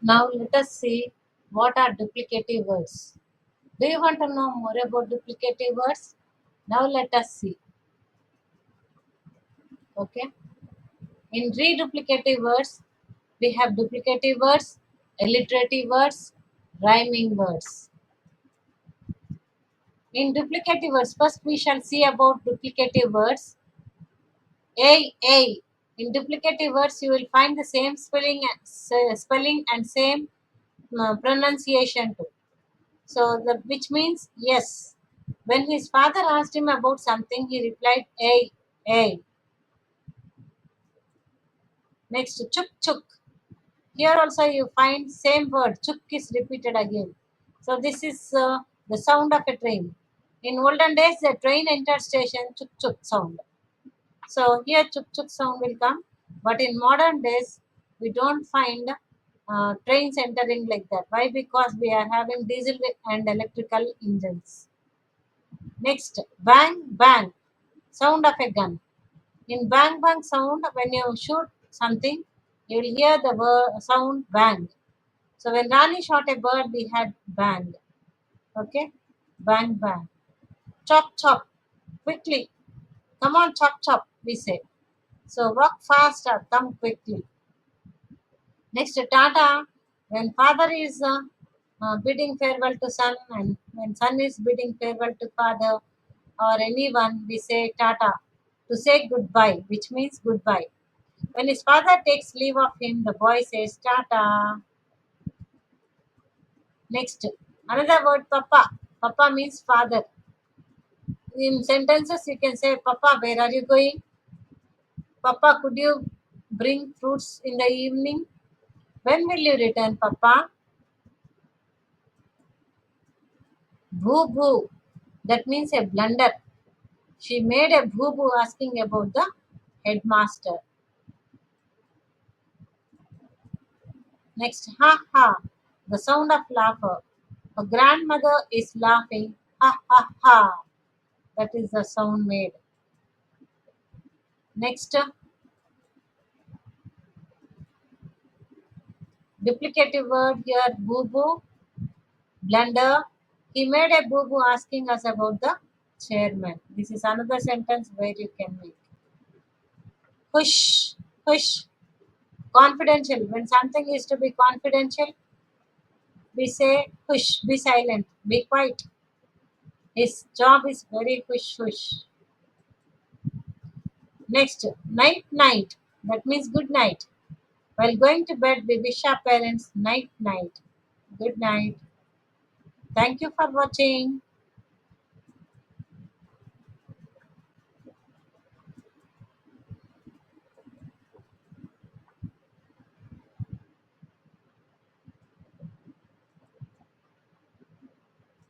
Now let us see what are duplicative words. Do you want to know more about duplicative words? Now let us see. Okay. In reduplicative words, we have duplicative words, alliterative words, rhyming words. In duplicative words, first we shall see about duplicative words. A. In duplicative words, you will find the same spelling and same pronunciation too. So, which means yes. When his father asked him about something, he replied A. Next, chuk chuk. Here also you find same word chuk is repeated again. So this is the sound of a train. In olden days, the train entered station chuk chuk sound. So here chuk chuk sound will come, but in modern days we don't find trains entering like that. Why? Because we are having diesel and electrical engines. Next, bang bang, sound of a gun. In bang bang sound, when you shoot something, you will hear the sound bang. So when Rani shot a bird, we had bang. Okay, bang bang. Chop chop, quickly. Come on, chop chop. We say. So walk faster, come quickly. Next, Tata, when father is bidding farewell to son and when son is bidding farewell to father or anyone, we say Tata to say goodbye, which means goodbye. When his father takes leave of him, the boy says Tata. Next, another word Papa. Papa means father. In sentences, you can say, Papa, where are you going? Papa, could you bring fruits in the evening? When will you return, Papa? Boo boo. That means a blunder. She made a boo boo asking about the headmaster. Next, ha ha. The sound of laughter. A grandmother is laughing. Ha ha ha. That is the sound made. Next, duplicative word here, boo boo, blunder. He made a boo boo asking us about the chairman. This is another sentence where you can make. Hush, hush, confidential. When something is to be confidential, we say hush, be silent, be quiet. His job is very hush, hush. Next, night, night. That means good night. While going to bed, we wish our parents night, night. Good night. Thank you for watching.